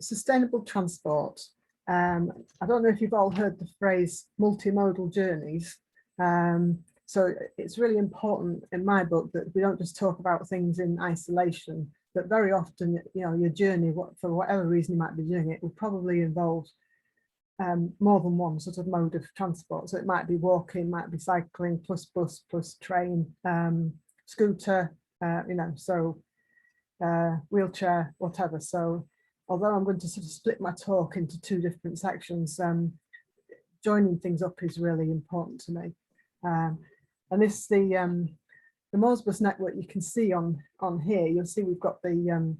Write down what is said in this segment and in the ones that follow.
Sustainable transport. I don't know if you've all heard the phrase multimodal journeys. So it's really important in my book that we don't just talk about things in isolation, but very often, you know, your journey, for whatever reason you might be doing it, will probably involve more than one sort of mode of transport. So it might be walking, might be cycling, plus bus, plus train, scooter, you know, so wheelchair, whatever. So although I'm going to sort of split my talk into two different sections, joining things up is really important to me. And this, the Morsbus network you can see on here, you'll see we've got the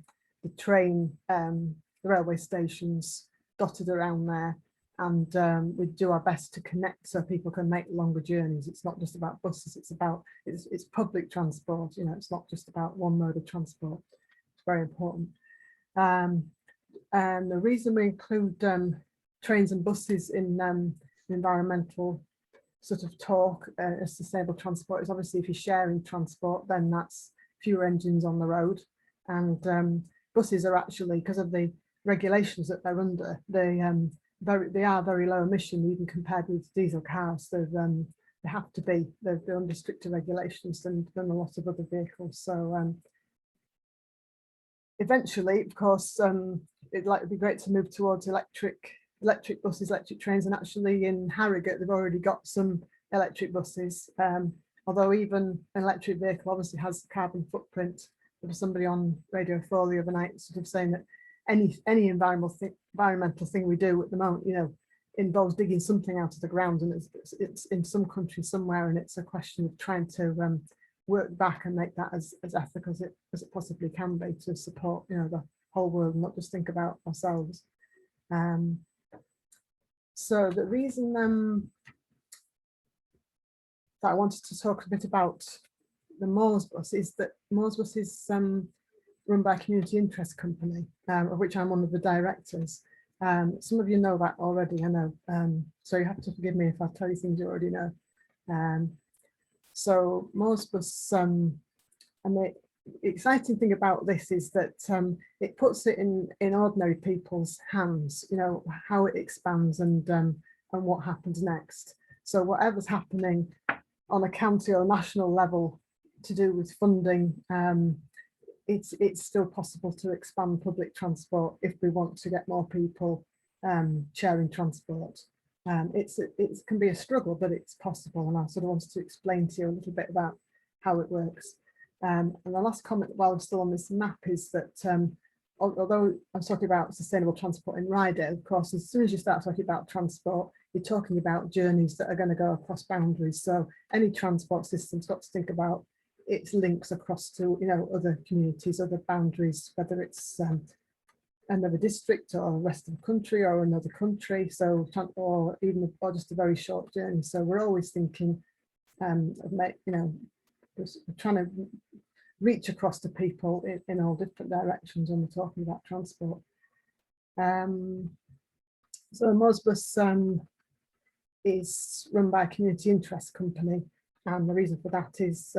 train, the railway stations dotted around there. And we do our best to connect so people can make longer journeys. It's not just about buses, it's public transport, you know, it's not just about one mode of transport. It's very important. And the reason we include trains and buses in environmental sort of talk as sustainable transport is obviously if you're sharing transport, then that's fewer engines on the road. And buses are actually, because of the regulations that they're under, they are very low emission, even compared with diesel cars. They have to be, they're under stricter regulations than a lot of other vehicles. So eventually, of course, it'd be great to move towards electric buses, electric trains, and actually in Harrogate they've already got some electric buses. Although even an electric vehicle obviously has a carbon footprint. There was somebody on Radio 4 the other night sort of saying that any environmental thing we do at the moment, you know, involves digging something out of the ground, and it's in some country somewhere, and it's a question of trying to work back and make that as ethical as it possibly can be to support, you know, the whole world, and not just think about ourselves. So the reason that I wanted to talk a bit about the Morsbus is that Morsbus is run by a community interest company, of which I'm one of the directors. Some of you know that already, I know, so you have to forgive me if I tell you things you already know. So Morsbus, and the exciting thing about this is that it puts it in ordinary people's hands, you know, how it expands and what happens next. So whatever's happening on a county or national level to do with funding, it's still possible to expand public transport if we want to get more people sharing transport. It can be a struggle, but it's possible, and I sort of wanted to explain to you a little bit about how it works. And the last comment while I'm still on this map is that although I'm talking about sustainable transport in Ryedale, of course, as soon as you start talking about transport, you're talking about journeys that are going to go across boundaries. So any transport system's got to think about its links across to, you know, other communities, other boundaries, whether it's another district or the rest of the country or another country, so or just a very short journey. So we're always thinking of you know, we're trying to reach across to people in all different directions when we're talking about transport. So Morsbus is run by a community interest company, and the reason for that is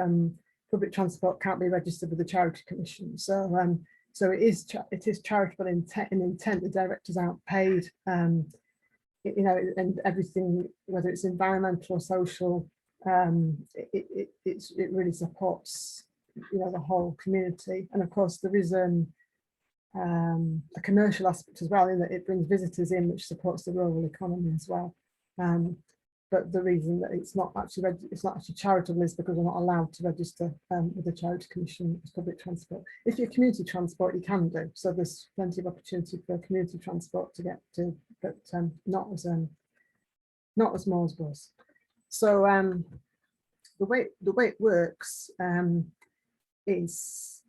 public transport can't be registered with the Charity Commission. So so it is charitable in intent. The directors aren't paid, you know, and everything, whether it's environmental or social, it really supports, you know, the whole community. And of course there is a commercial aspect as well, in that it brings visitors in, which supports the rural economy as well. But the reason that it's not actually charitable is because we're not allowed to register with the Charity Commission as public transport. If you're community transport, you can do. So there's plenty of opportunity for community transport to get to, but not as Morsbus. So the way it works is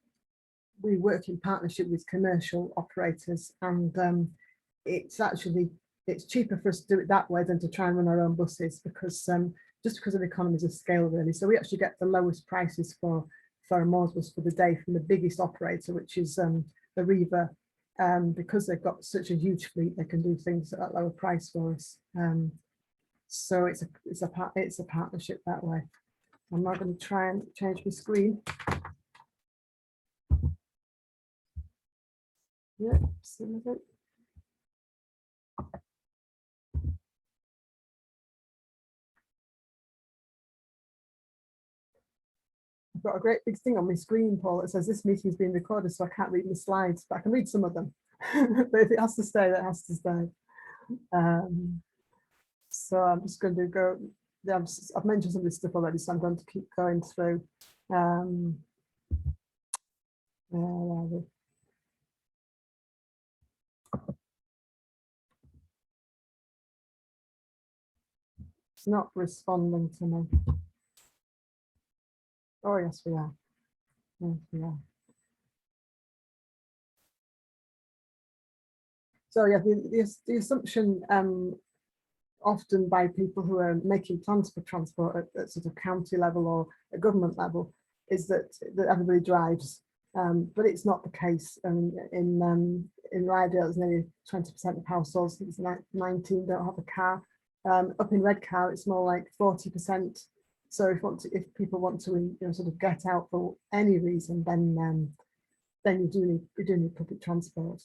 we work in partnership with commercial operators, and it's cheaper for us to do it that way than to try and run our own buses, because just because of economies of scale, really. So we actually get the lowest prices for a Morsbus for the day from the biggest operator, which is the Riva, because they've got such a huge fleet, they can do things at a lower price for us. So it's a partnership that way. I'm now going to try and change my screen. Yeah, some of it. I've got a great big thing on my screen, Paul, that says this meeting is being recorded, so I can't read my slides, but I can read some of them. But if it has to stay, that has to stay. So I'm just going to go. I've mentioned some of this stuff already, so I'm going to keep going through. Where are we? It's not responding to me. Oh, yes, we are. Yes, we are. So yeah, the assumption often by people who are making plans for transport at sort of county level or at government level is that everybody drives, but it's not the case. In Ryedale, there's nearly 20% of households, it's 19 don't have a car. Up in Redcar, it's more like 40%. So if people want to sort of get out for any reason, then you do need public transport.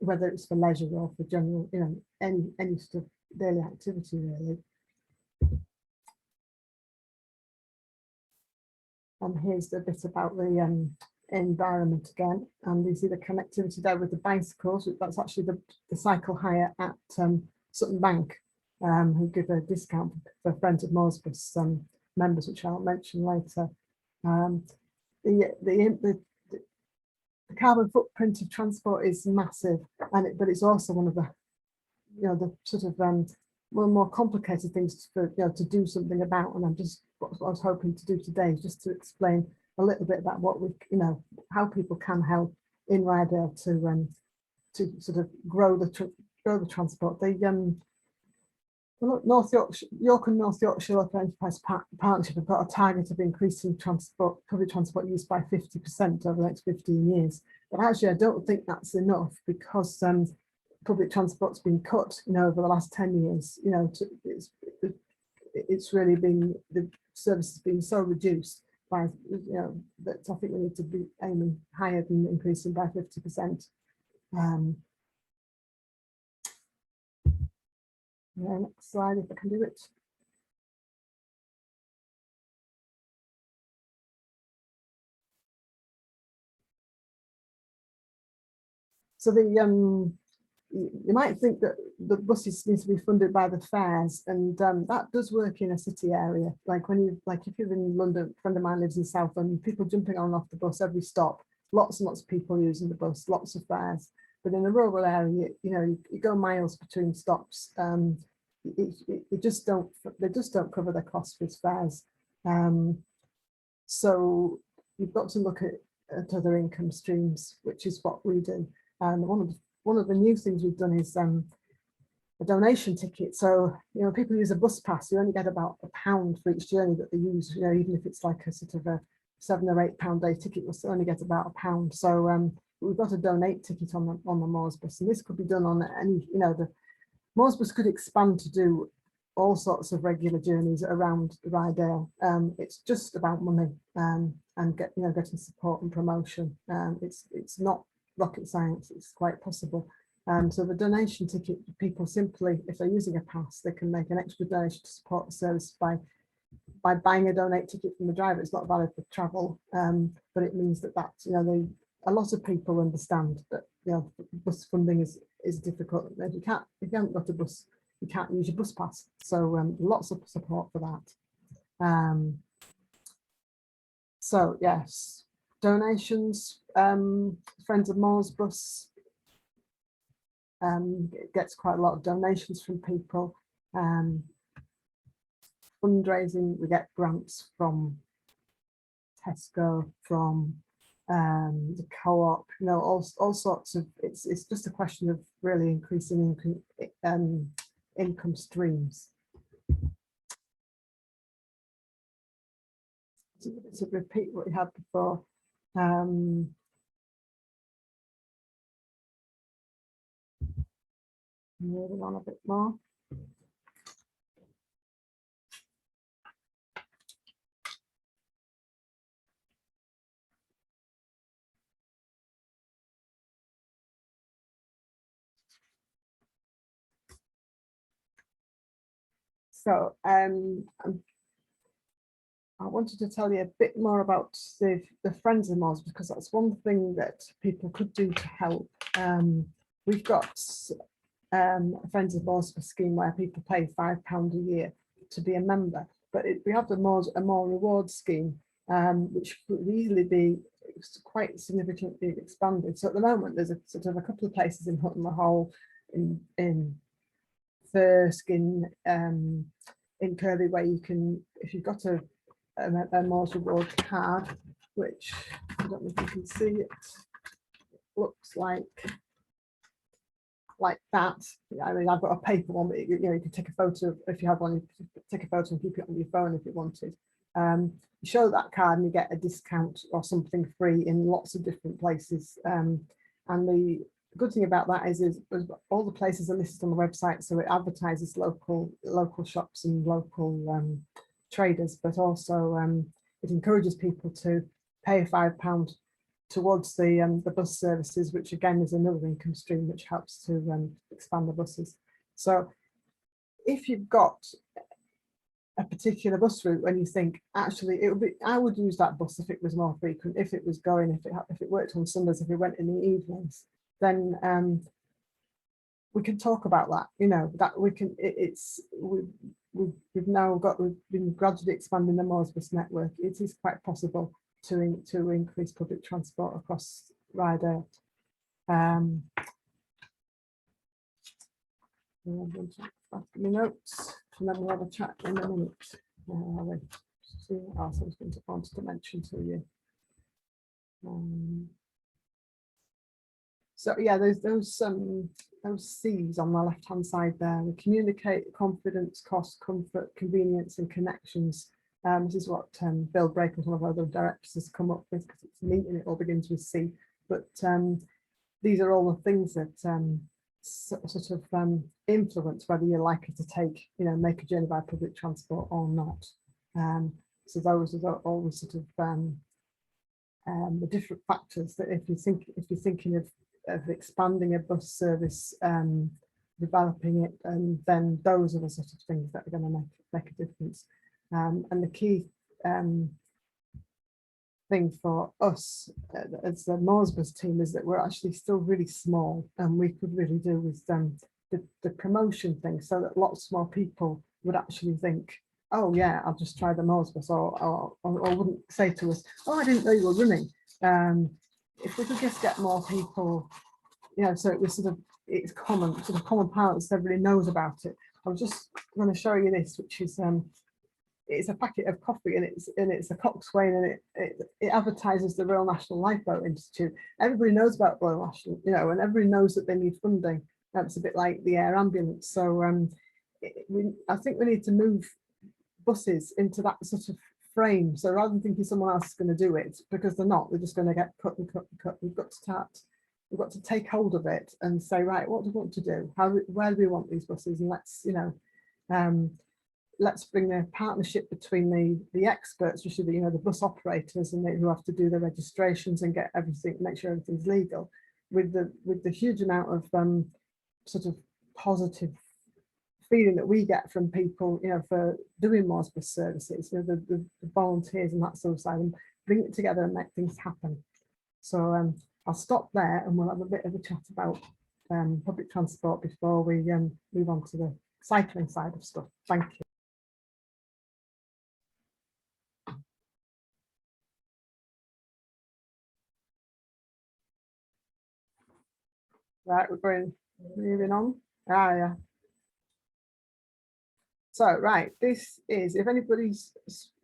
Whether it's for leisure or for general, any sort of daily activity, really. And here's the bit about the environment again. And you see the connectivity there with the bicycles. That's actually the cycle hire at Sutton Bank, who give a discount for Friends of Moresbus members, which I'll mention later. The carbon footprint of transport is massive, but it's also one of the the sort of more complicated things to do something about. And I'm just what I was hoping to do today, just to explain a little bit about what we how people can help in Ryedale to sort of grow the transport. York and North Yorkshire Local Enterprise Partnership have got a target of increasing public transport use by 50% over the next 15 years. But actually, I don't think that's enough, because public transport's been cut, over the last 10 years. It's really been, the service has been so reduced by, that I think we need to be aiming higher than increasing by 50%. Yeah, next slide, if I can do it. So you might think that the buses need to be funded by the fares, and that does work in a city area. Like if you're in London, a friend of mine lives in South London, people jumping on and off the bus every stop, lots and lots of people using the bus, lots of fares. But in a rural area, you go miles between stops. They just don't cover the cost with fares. So you've got to look at other income streams, which is what we do. And one of the new things we've done is a donation ticket. So people use a bus pass, you only get about £1 for each journey that they use. Even if it's like a sort of a £7 or £8 day ticket, we'll still only get about £1. So we've got a donate ticket on the Moresbus, and this could be done on any. The Moresbus could expand to do all sorts of regular journeys around Ryedale. It's just about money and getting support and promotion. It's not rocket science, it's quite possible. So the donation ticket, people simply, if they're using a pass, they can make an extra donation to support the service by buying a donate ticket from the driver. It's not valid for travel, but it means that a lot of people understand that bus funding is difficult. If you haven't got a bus, you can't use your bus pass. So lots of support for that. So yes, donations. Friends of Moresbus gets quite a lot of donations from people. Fundraising, we get grants from Tesco, from the co-op, all sorts of. It's just a question of really increasing income streams. To repeat what we had before. Moving on a bit more. So I wanted to tell you a bit more about the Friends of Moors, because that's one thing that people could do to help. We've got a Friends of Moors scheme where people pay £5 a year to be a member, but we have a more reward scheme, which could easily be quite significantly expanded. So at the moment, there's a sort of a couple of places in Hutton Hole, in Thirsk, in Kirby, where you can, if you've got a Moors reward card, which I don't know if you can see, it looks like that. I mean, I've got a paper one, but you know, you can take a photo if you have one. You can take a photo and keep it on your phone if you wanted. You show that card and you get a discount or something free in lots of different places. And the good thing about that is all the places are listed on the website, so it advertises local shops and local traders, but also it encourages people to pay £5 towards the bus services, which again is another income stream which helps to expand the buses. So if you've got a particular bus route when you think, actually, I would use that bus if it was more frequent, if it was going, if it worked on Sundays, if it went in the evenings, then we can talk about that. You know, that we can. We've been gradually expanding the Moors bus network. It is quite possible to increase public transport across Ryedale. Give me notes, and then we'll have a chat in a minute. See what else I was going to want to mention to you. So yeah, there's those C's on the left hand side there. We communicate, confidence, cost, comfort, convenience, and connections. This is what Bill Breaker, one of our other directors, has come up with, because it's neat and it all begins with C. But these are all the things that sort of influence whether you're likely to make a journey by public transport or not. So those are always sort of the different factors that if you're thinking of expanding a bus service, developing it, and then those are the sort of things that are going to make a difference. And the key thing for us as the Moors bus team is that we're actually still really small, and we could really do with the promotion thing, so that lots more people would actually think, oh yeah, I'll just try the Moors bus, or wouldn't say to us, oh, I didn't know you were running. If we could just get more people, so it was it's common parlance, everybody knows about it. I was just going to show you this, which is it's a packet of coffee, and it's a coxswain, and it advertises the Royal National Lifeboat Institute. Everybody knows about Royal National, and everybody knows that they need funding. That's a bit like the air ambulance. So I think we need to move buses into that sort of frame. So rather than thinking someone else is going to do it, because they're not, they're just going to get cut and cut and cut. We've got to take hold of it and say, right, what do we want to do? Where do we want these buses? And let's bring a partnership between the experts, which are the bus operators, and who have to do the registrations and get everything, make sure everything's legal, with the huge amount of sort of positive feeling that we get from people, for doing Moors bus services, the volunteers and that sort of side, and bring it together and make things happen. So I'll stop there, and we'll have a bit of a chat about public transport before we move on to the cycling side of stuff. Thank you. Right, we're moving on. Yeah. So, right, this is, if anybody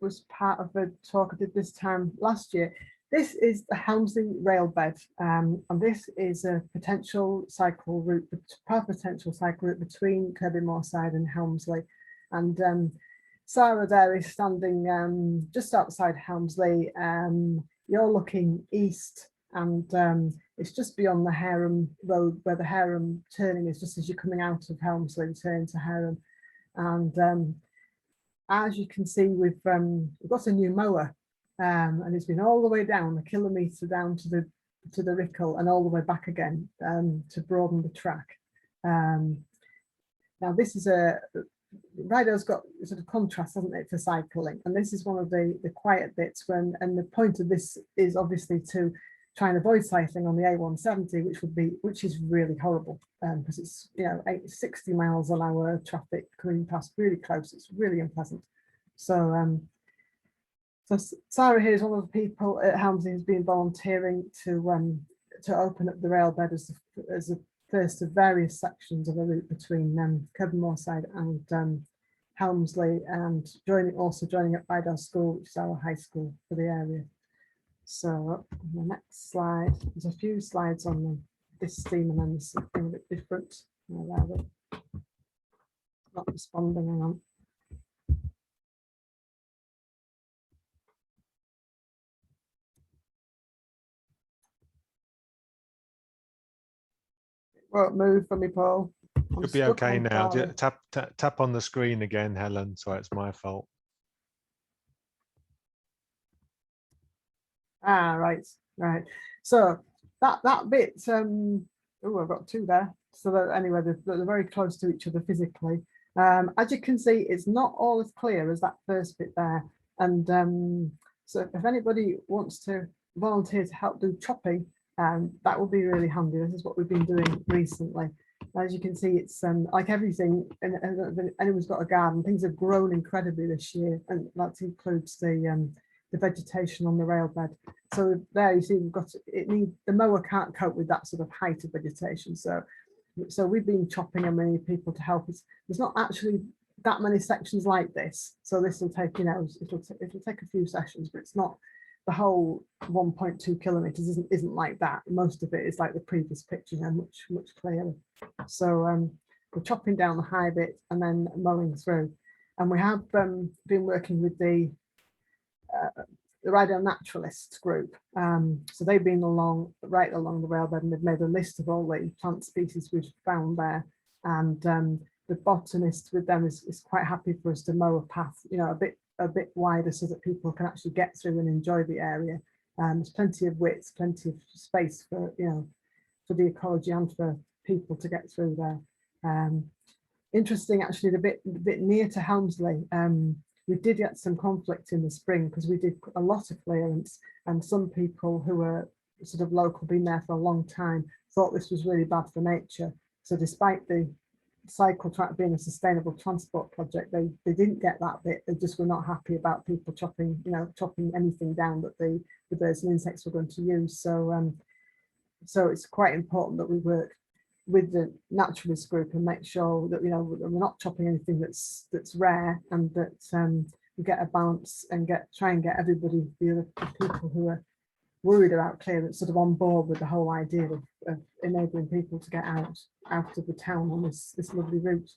was part of the talk I did this time last year, this is the Helmsley Rail Bed, and this is a potential cycle route between Kirby Moorside and Helmsley. And Sarah there is standing just outside Helmsley. You're looking east, and it's just beyond the Hareham Road, where the Hareham turning is, just as you're coming out of Helmsley, turning to Hareham. And as you can see, we've got a new mower, and it's been all the way down, a kilometre down to the Ryedale, and all the way back again to broaden the track. Now this is Ryedale's got sort of contrast, hasn't it, for cycling, and this is one of the quiet bits when, and the point of this is obviously to try and avoid cycling on the A170, which is really horrible, because it's 60 miles an hour traffic coming past really close. It's really unpleasant. So so Sarah here is one of the people at Helmsley who's been volunteering to open up the rail bed as the first of various sections of a route between Kevenmorside and Helmsley, and also joining at Ryedale School, which is our high school for the area. So on the next slide, there's a few slides on this theme, and then there's something a bit different. Not responding, hang on. Won't move for me, Paul. Could be okay now. Tap on the screen again, Helen. Sorry, it's my fault. Ah, right. So that bit. Oh, I've got two there. So that anyway, they're very close to each other physically. As you can see, it's not all as clear as that first bit there. And so if anybody wants to volunteer to help do chopping, that would be really handy. This is what we've been doing recently. As you can see, it's like everything, and anyone's got a garden, things have grown incredibly this year, and that includes the vegetation on the rail bed. So there you see we've got the mower can't cope with that sort of height of vegetation. So we've been chopping, and many people to help us. There's not actually that many sections like this, so this will take it'll take a few sessions, but it's not the whole 1.2 kilometers isn't like that. Most of it is like the previous picture, much clearer. So we're chopping down the high bit and then mowing through, and we have been working with the Ryedale Naturalists group. So they've been right along the rail bed, and they've made a list of all the plant species we've found there. And the botanist with them is quite happy for us to mow a path, a bit wider, so that people can actually get through and enjoy the area. There's plenty of width, plenty of space for for the ecology and for people to get through there. Interesting, actually, the bit near to Helmsley. We did get some conflict in the spring because we did a lot of clearance, and some people who were sort of local, been there for a long time, thought this was really bad for nature. So despite the cycle track being a sustainable transport project, they didn't get that bit. They just were not happy about people chopping anything down that the birds and insects were going to use. So so it's quite important that we work with the naturalist group and make sure that we're not chopping anything that's rare, and that we get a balance and try and get everybody, the people who are worried about clearance, sort of on board with the whole idea of enabling people to get out of the town on this lovely route.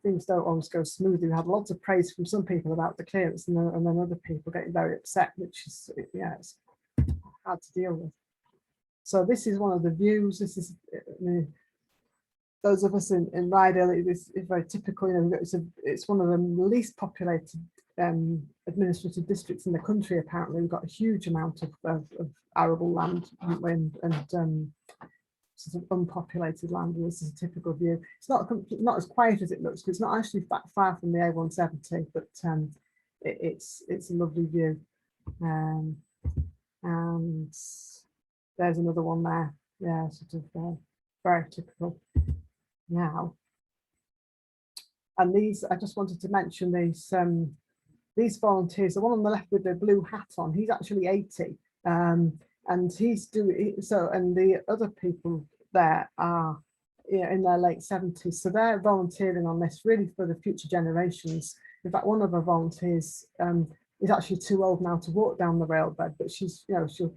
Things don't always go smoothly. We had lots of praise from some people about the clearance, and then other people getting very upset, which is it's hard to deal with. So this is one of the views. This is those of us in Ryedale. It's very typical. It's one of the least populated administrative districts in the country. Apparently, we've got a huge amount of arable land and sort of unpopulated land. And this is a typical view. It's not as quiet as it looks, because it's not actually that far from the A170, but it's a lovely view. And there's another one there. Yeah, sort of very typical. Now, and these, I just wanted to mention these volunteers. The one on the left with the blue hat on, he's actually 80, and he's doing so. And the other people there are in their late 70s, so they're volunteering on this really for the future generations. In fact, one of our volunteers is actually too old now to walk down the rail bed, but she's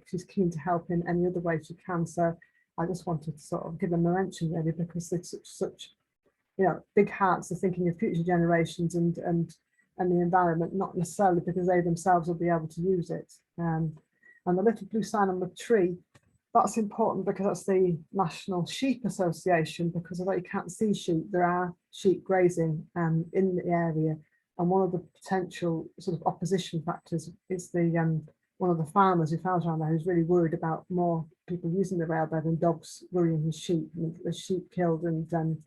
she's keen to help in any other way she can. So I just wanted to sort of give them a mention, really, because they're such big hearts. They're thinking of future generations and the environment, not necessarily because they themselves will be able to use it. And the little blue sign on the tree, that's important because that's the National Sheep Association, because although you can't see sheep, there are sheep grazing in the area. And one of the potential sort of opposition factors is the one of the farmers who farms around there, who's really worried about more people using the railbed and dogs worrying his sheep, and the sheep killed, and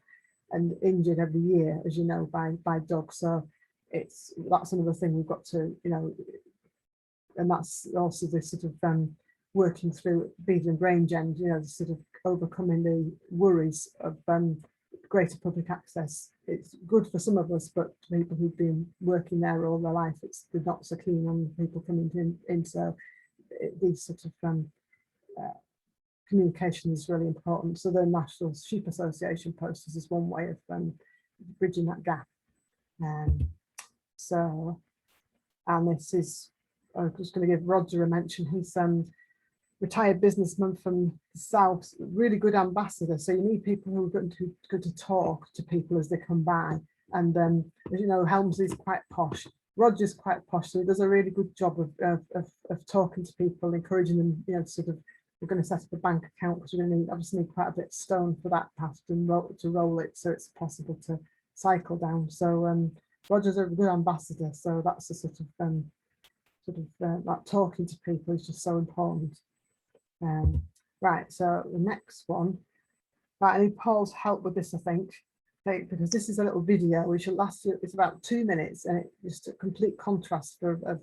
and injured every year, as you know, by dogs. So that's another thing we've got to, you know, and that's also the sort of working through Beedle and Grange, you know, sort of overcoming the worries of greater public access. It's good for some of us, but people who've been working there all their life, they're not so keen on people coming in. So these sort of communication is really important. So the National Sheep Association posters is one way of bridging that gap. So, and this is, I'm just going to give Roger a mention. He's retired businessman from the South, really good ambassador. So you need people who are going to talk to people as they come by. And as you know, Helmsley's quite posh. Roger's quite posh, so he does a really good job of talking to people, encouraging them, you know, sort of, we're going to set up a bank account because we're going to obviously need quite a bit of stone for that path to roll it, so it's possible to cycle down. So Roger's a good ambassador, so that's a sort of like talking to people is just so important. Right, so the next one, right, I need Paul's help with this, I think, because this is a little video which will last you, it's about 2 minutes, and it's just a complete contrast of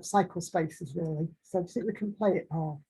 cycle spaces, really. So do you think we can play it, Paul?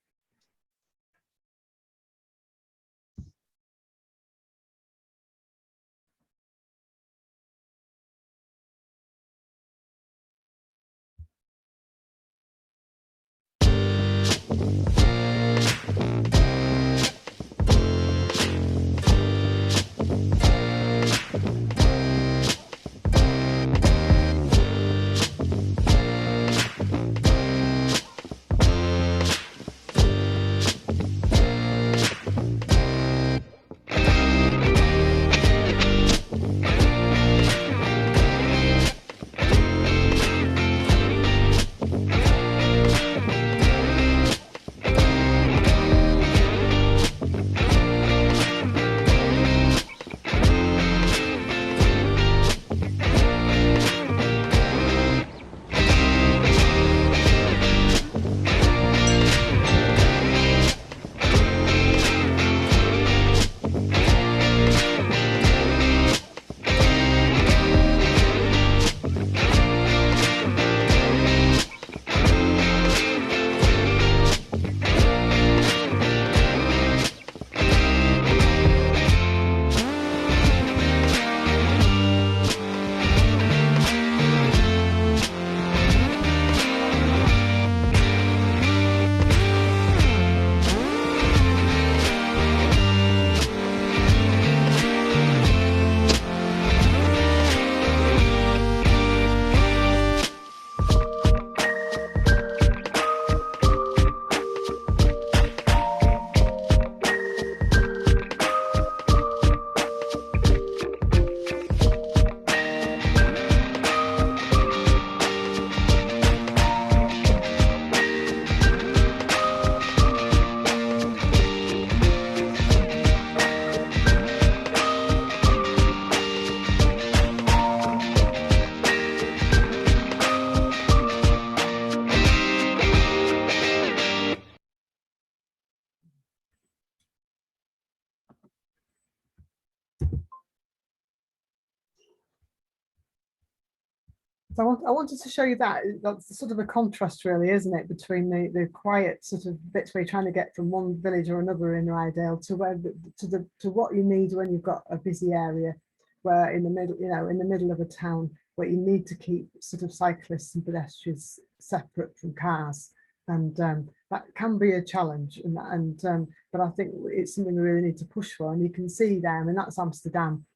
So I wanted to show you that that's sort of a contrast, really, isn't it, between the quiet sort of bits where you're trying to get from one village or another in Ryedale to what you need when you've got a busy area, where in the middle, you know, in the middle of a town where you need to keep sort of cyclists and pedestrians separate from cars, and that can be a challenge. But I think it's something we really need to push for, and you can see there, I mean, that's Amsterdam.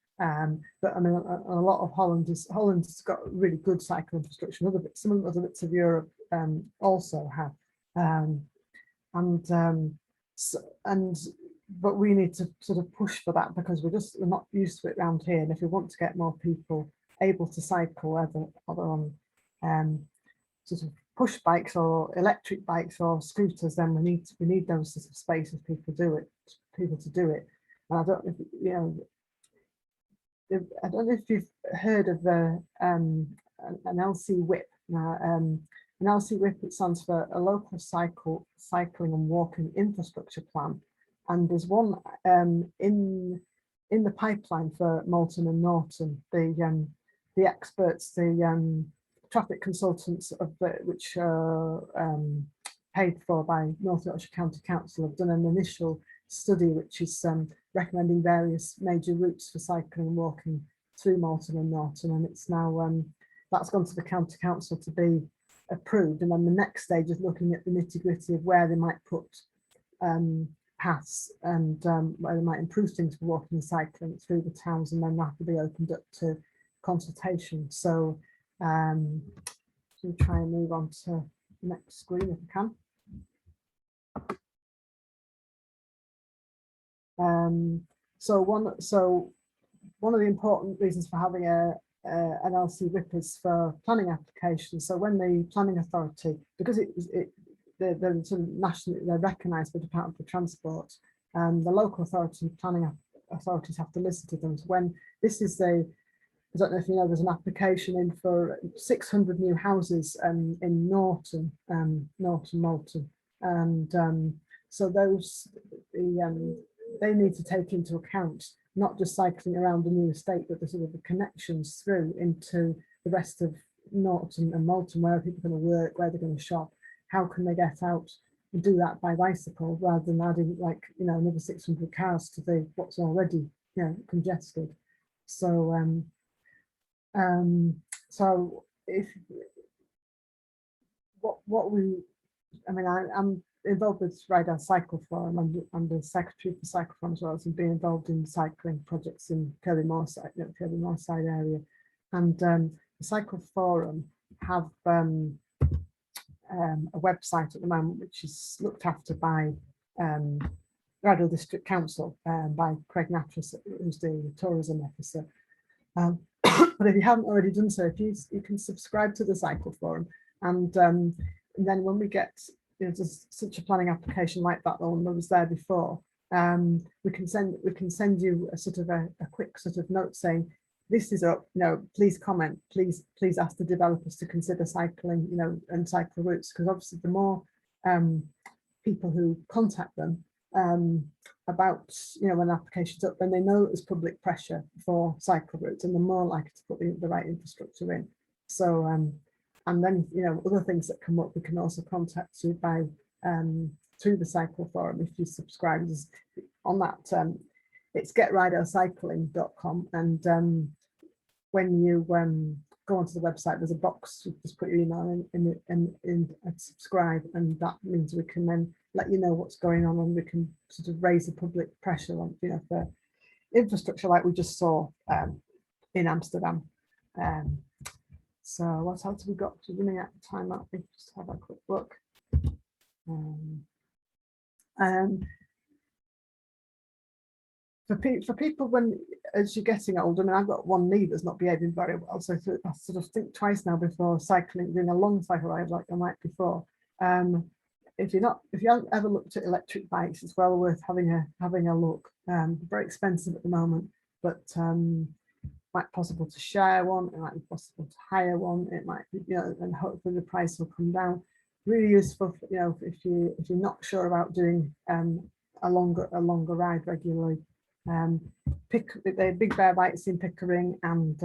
But I mean, a lot of Holland's got really good cycle infrastructure. Some of the other bits of Europe also have, but we need to sort of push for that, because we're not used to it around here. And if we want to get more people able to cycle, either on sort of push bikes or electric bikes or scooters, then we need those sort of spaces people to do it. And I don't know if, you know, I don't know if you've heard of an LC WIP. Now, an LC WIP, it stands for a local cycling and walking infrastructure plan. And there's one in in the pipeline for Malton and Norton. The experts, the traffic consultants of which are paid for by North Yorkshire County Council have done an initial study which is recommending various major routes for cycling and walking through Malton and Norton, and it's now that's gone to the County Council to be approved, and then the next stage is looking at the nitty-gritty of where they might put paths and where they might improve things for walking and cycling through the towns, and then that will be opened up to consultation. So we'll try and move on to the next screen if we can. So one of the important reasons for having an LC WIP is for planning applications. So when the planning authority, because they're sort of nationally, they're recognised by the Department for Transport, the local authority planning authorities have to listen to them. So when this is I don't know if you know, there's an application in for 600 new houses in Norton, Malton, and so those they need to take into account not just cycling around the new estate, but the sort of the connections through into the rest of Norton and Malton, where are people going to work, where they're going to shop, how can they get out and do that by bicycle rather than adding like another 600 cars to the what's already congested. So so if I'm involved with Ryedale Cycle Forum. I'm the secretary for Cycle Forum as well as being involved in cycling projects in Kirby Moorside area, and the Cycle Forum have a website at the moment which is looked after by Ryedale District Council by Craig Natras, who's the tourism officer. But if you haven't already done so, if you can subscribe to the Cycle Forum, and then when we get just such a planning application like that one that was there before, we can send you a sort of a quick sort of note saying this is up, please comment, please ask the developers to consider cycling, and cycle routes, because obviously the more people who contact them about when an application's up, then they know there's public pressure for cycle routes, and they're more likely to put the right infrastructure in. So and then other things that come up, we can also contact you by through the Cycle Forum if you subscribe. On that it's getryedalecycling.com, and when you go onto the website, there's a box, you just put your email in and subscribe, and that means we can then let you know what's going on, and we can sort of raise the public pressure on for infrastructure like we just saw in Amsterdam. So what else have we got? We're running out of time, aren't we? Just have a quick look. For people, as you're getting older, I've got one knee that's not behaving very well, so I sort of think twice now before cycling, doing a long cycle ride like I might before. If you haven't ever looked at electric bikes, it's well worth having a look. Very expensive at the moment, but might be possible to share one, it might be possible to hire one, it might be, and hopefully the price will come down. Really useful, if you're not sure about doing a longer ride regularly. The Big Bear Bikes in Pickering and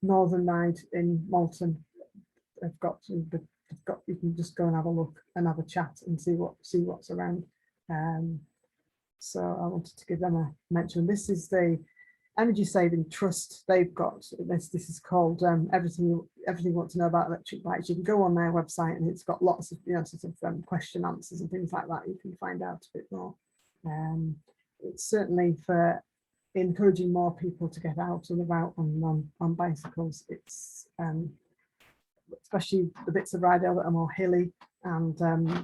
Northern Ride in Malton have got you can just go and have a look and have a chat and see what's around. So I wanted to give them a mention. This is the Energy Saving Trust. They've got this is called everything you want to know about electric bikes. You can go on their website, and it's got lots of question answers and things like that. You can find out a bit more. It's certainly for encouraging more people to get out and about on bicycles. It's especially the bits of Ryedale that are more hilly and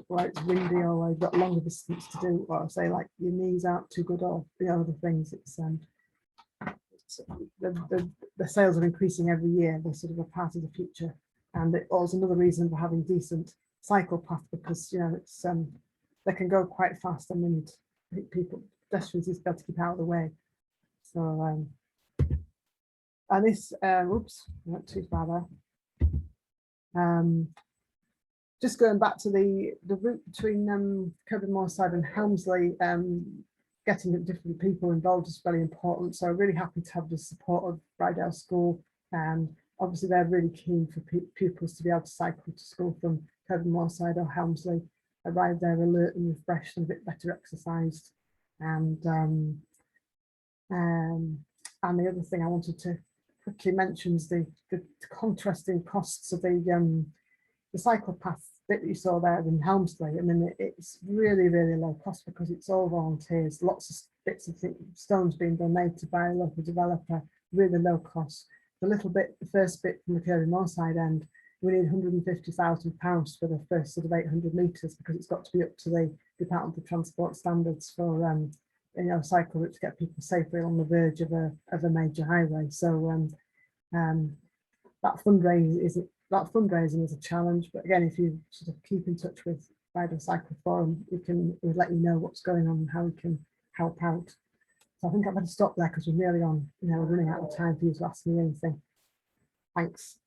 where it's windy, or where you've got longer distance to do, or say like your knees aren't too good, or other things. It's the sales are increasing every year. They're sort of a part of the future, and it was another reason for having decent cycle path, because it's they can go quite fast, and we need pedestrians is got to keep out of the way. So and this oops, not too far there. Just going back to the route between Kirby Moorside and Helmsley, getting different people involved is very important. So I'm really happy to have the support of Ryedale School, and obviously they're really keen for pupils to be able to cycle to school from Moorside or Helmsley, arrive there alert and refreshed and a bit better exercised. And the other thing I wanted to quickly mention is the contrasting costs of the cycle path that you saw there in Helmsley. I mean, it's really, really low cost because it's all volunteers, lots of bits of stones being donated by a local developer, really low cost. The first bit from the Kirby Moorside end, we need £150,000 for the first sort of 800 metres because it's got to be up to the Department of Transport standards for cycle route to get people safely on the verge of a major highway. So that fundraising is a challenge, but again, if you sort of keep in touch with Ryedale Cycle Forum, we'll let you know what's going on and how we can help out. So I think I'm going to stop there because we're nearly on, we're running out of time for you to ask me anything. Thanks.